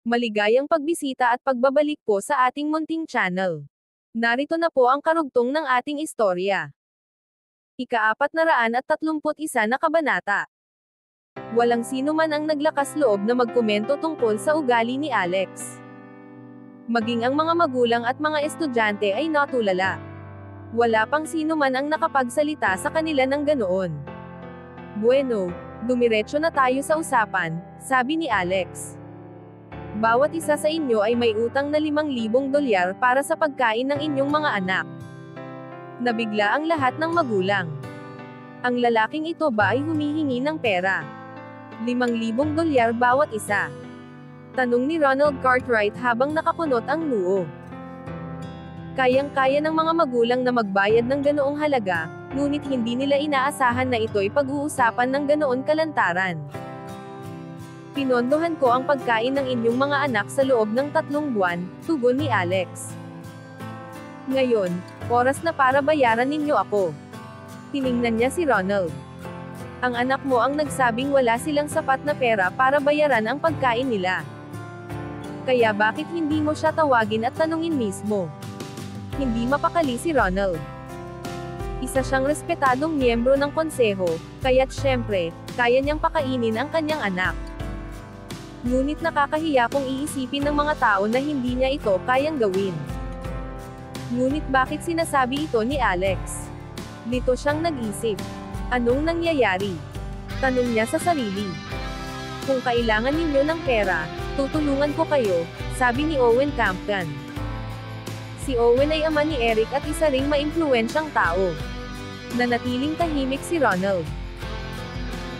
Maligayang pagbisita at pagbabalik po sa ating munting channel. Narito na po ang karugtong ng ating istorya. Ika-431 na kabanata. Walang sino man ang naglakas loob na magkomento tungkol sa ugali ni Alex. Maging ang mga magulang at mga estudyante ay natulala. Wala pang sino man ang nakapagsalita sa kanila ng ganoon. Bueno, dumiretso na tayo sa usapan, sabi ni Alex. Bawat isa sa inyo ay may utang na $5,000 para sa pagkain ng inyong mga anak. Nabigla ang lahat ng magulang. Ang lalaking ito ba ay humihingi ng pera? $5,000 bawat isa? Tanong ni Ronald Cartwright habang nakakunot ang noo. Kayang-kaya ng mga magulang na magbayad ng ganoong halaga, ngunit hindi nila inaasahan na ito'y pag-uusapan ng ganoon kalantaran. Pinondohan ko ang pagkain ng inyong mga anak sa loob ng 3 buwan, tugon ni Alex. Ngayon, oras na para bayaran ninyo ako. Tiningnan niya si Ronald. Ang anak mo ang nagsabing wala silang sapat na pera para bayaran ang pagkain nila. Kaya bakit hindi mo siya tawagin at tanungin mismo? Hindi mapakali si Ronald. Isa siyang respetadong miyembro ng konseho, kaya't syempre, kaya niyang pakainin ang kanyang anak. Ngunit nakakahiya kung iisipin ng mga tao na hindi niya ito kayang gawin. Ngunit bakit sinasabi ito ni Alex? Dito siyang nag-isip. Anong nangyayari? Tanong niya sa sarili. Kung kailangan ninyo ng pera, tutulungan ko kayo, sabi ni Owen Campton. Si Owen ay ama ni Eric at isa ring maimpluwensyang tao. Nanatiling tahimik si Ronald.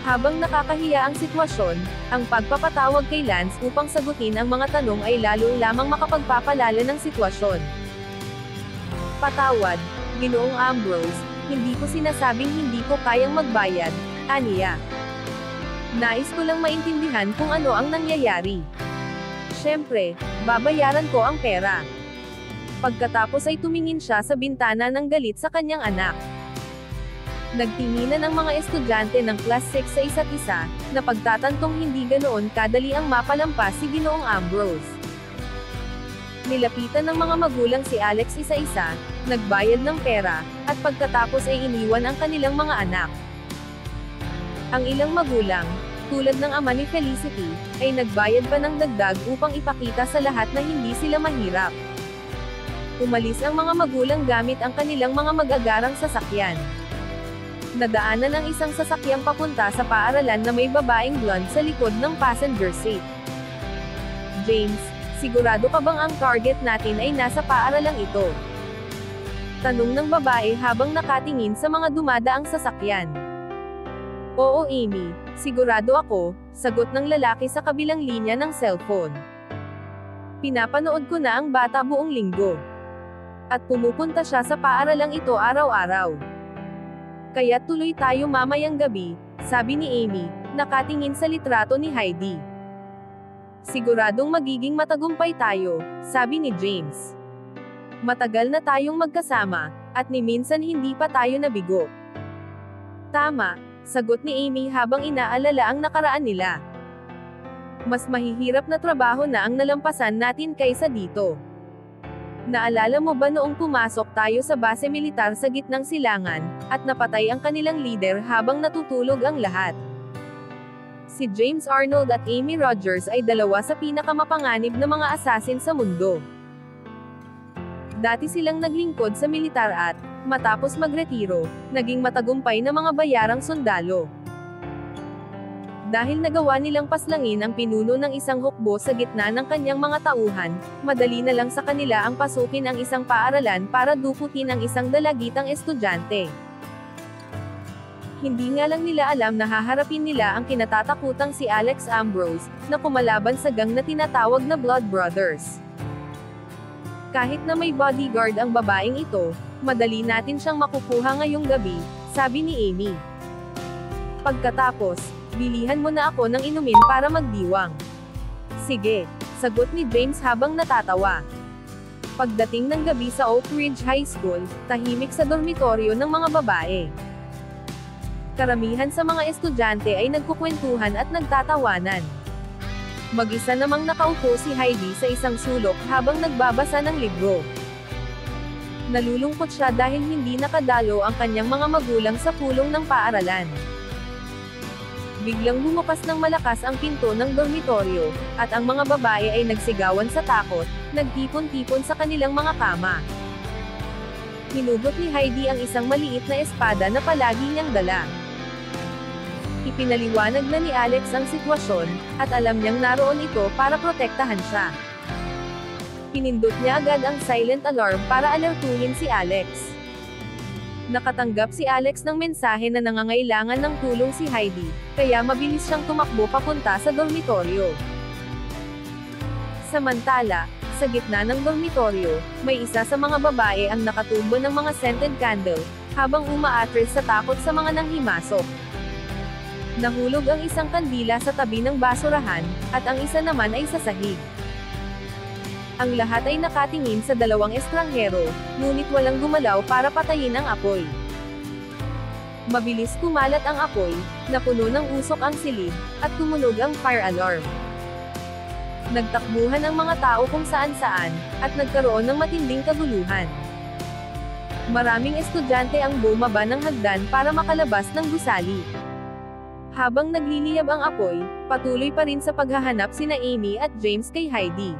Habang nakakahiya ang sitwasyon, ang pagpapatawag kay Lance upang sagutin ang mga tanong ay lalo lamang makapagpapalala ng sitwasyon. Patawad, Ginoong Ambrose, hindi ko sinasabing hindi ko kayang magbayad, aniya. Nais ko lang maintindihan kung ano ang nangyayari. Siyempre, babayaran ko ang pera. Pagkatapos ay tumingin siya sa bintana ng galit sa kanyang anak. Nagtinginan ang mga estudyante ng Class 6 sa isa't isa, na pagtatantong hindi ganoon kadali ang mapalampas si Ginoong Ambrose. Nilapitan ng mga magulang si Alex isa-isa, nagbayad ng pera, at pagkatapos ay iniwan ang kanilang mga anak. Ang ilang magulang, tulad ng ama ni Felicity, ay nagbayad pa ng dagdag upang ipakita sa lahat na hindi sila mahirap. Umalis ang mga magulang gamit ang kanilang mga mag-agarang sasakyan. Nadaanan ang isang sasakyang papunta sa paaralan na may babaeng blonde sa likod ng passenger seat. James, sigurado ka bang ang target natin ay nasa paaralang ito? Tanong ng babae habang nakatingin sa mga dumadaang sasakyan. Oo Amy, sigurado ako, sagot ng lalaki sa kabilang linya ng cellphone. Pinapanood ko na ang bata buong linggo. At pumupunta siya sa paaralang ito araw-araw. Kaya tuloy tayo mamayang gabi, sabi ni Amy, nakatingin sa litrato ni Heidi. Siguradong magiging matagumpay tayo, sabi ni James. Matagal na tayong magkasama, at ni minsan hindi pa tayo nabigo. Tama, sagot ni Amy habang inaalala ang nakaraan nila. Mas mahihirap na trabaho na ang nalampasan natin kaysa dito. Naalala mo ba noong pumasok tayo sa base militar sa gitnang silangan, at napatay ang kanilang leader habang natutulog ang lahat? Si James Arnold at Amy Rogers ay dalawa sa pinakamapanganib na mga assassin sa mundo. Dati silang naglingkod sa militar at, matapos magretiro, naging matagumpay na mga bayarang sundalo. Dahil nagawa nilang paslangin ang pinuno ng isang hukbo sa gitna ng kanyang mga tauhan, madali na lang sa kanila ang pasukin ang isang paaralan para duputin ang isang dalagitang estudyante. Hindi nga lang nila alam na haharapin nila ang kinatatakutang si Alex Ambrose, na kumalaban sa gang na tinatawag na Blood Brothers. Kahit na may bodyguard ang babaeng ito, madali natin siyang makukuha ngayong gabi, sabi ni Amy. Pagkatapos, bilihan mo na ako ng inumin para magdiwang. Sige, sagot ni James habang natatawa. Pagdating ng gabi sa Oak Ridge High School, tahimik sa dormitoryo ng mga babae. Karamihan sa mga estudyante ay nagkukwentuhan at nagtatawanan. Mag-isa namang nakaupo si Heidi sa isang sulok habang nagbabasa ng libro. Nalulungkot siya dahil hindi nakadalo ang kanyang mga magulang sa pulong ng paaralan. Biglang bumukas ng malakas ang pinto ng dormitoryo, at ang mga babae ay nagsigawan sa takot, nagtipon-tipon sa kanilang mga kama. Hinugot ni Heidi ang isang maliit na espada na palagi niyang dala. Ipinaliwanag na ni Alex ang sitwasyon, at alam niyang naroon ito para protektahan siya. Pinindot niya agad ang silent alarm para alertuhin si Alex. Nakatanggap si Alex ng mensahe na nangangailangan ng tulong si Heidi, kaya mabilis siyang tumakbo papunta sa dormitoryo. Samantala, sa gitna ng dormitoryo, may isa sa mga babae ang nakatumbo ng mga scented candle, habang umaatras sa takot sa mga nanghimasok. Nahulog ang isang kandila sa tabi ng basurahan, at ang isa naman ay sa sahig. Ang lahat ay nakatingin sa dalawang estranghero, ngunit walang gumalaw para patayin ang apoy. Mabilis kumalat ang apoy, napuno ng usok ang silid, at tumunog ang fire alarm. Nagtakbuhan ang mga tao kung saan-saan, at nagkaroon ng matinding kaguluhan. Maraming estudyante ang bumaba ng hagdan para makalabas ng gusali. Habang nagliliyab ang apoy, patuloy pa rin sa paghahanap sina Amy at James kay Heidi.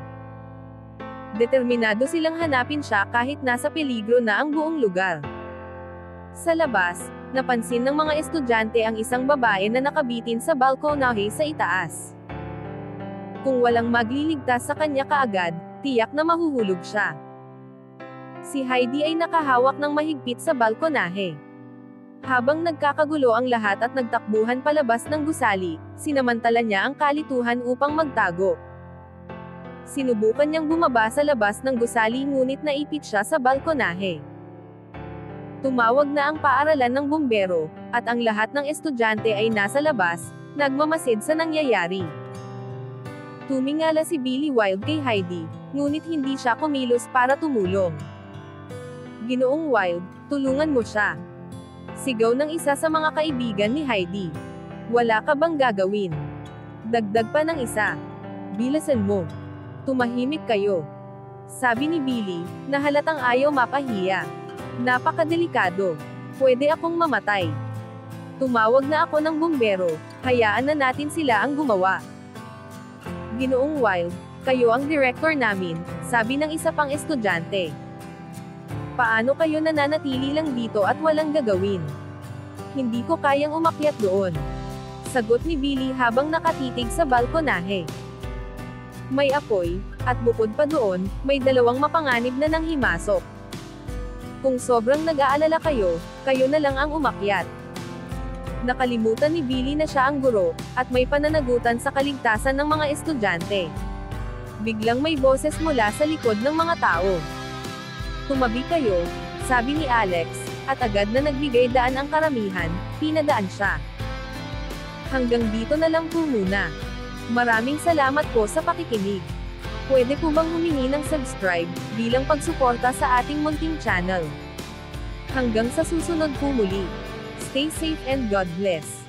Determinado silang hanapin siya kahit nasa peligro na ang buong lugar. Sa labas, napansin ng mga estudyante ang isang babae na nakabitin sa balkonahe sa itaas. Kung walang magliligtas sa kanya kaagad, tiyak na mahuhulog siya. Si Heidi ay nakahawak ng mahigpit sa balkonahe. Habang nagkakagulo ang lahat at nagtakbuhan palabas ng gusali, sinamantala niya ang kalituhan upang magtago. Sinubukan niyang bumaba sa labas ng gusali ngunit naipit siya sa balkonahe. Tumawag na ang paaralan ng bumbero, at ang lahat ng estudyante ay nasa labas, nagmamasid sa nangyayari. Tumingala si Billy Wilde kay Heidi, ngunit hindi siya kumilos para tumulong. "Ginoong Wilde, tulungan mo siya," sigaw ng isa sa mga kaibigan ni Heidi. "Wala ka bang gagawin?" Dagdag pa ng isa. "Bilisan mo. Tumahimik kayo," sabi ni Billy, na halatang ayaw mapahiya. "Napakadelikado. Pwede akong mamatay. Tumawag na ako ng bumbero, hayaan na natin sila ang gumawa." "Ginoong Wilde, kayo ang director namin," sabi ng isa pang estudyante. "Paano kayo nananatili lang dito at walang gagawin?" "Hindi ko kayang umakyat doon," sagot ni Billy habang nakatitig sa balkonahe. May apoy, at bukod pa doon, may dalawang mapanganib na nanghimasok. "Kung sobrang nag-aalala kayo, kayo na lang ang umakyat." Nakalimutan ni Billy na siya ang guro, at may pananagutan sa kaligtasan ng mga estudyante. Biglang may boses mula sa likod ng mga tao. "Tumabi kayo," sabi ni Alex, at agad na nagbigay daan ang karamihan, pinadaan siya. Hanggang dito na lang po muna. Maraming salamat po sa pakikinig. Pwede po bang humingi ng subscribe, bilang pagsuporta sa ating munting channel? Hanggang sa susunod po muli. Stay safe and God bless.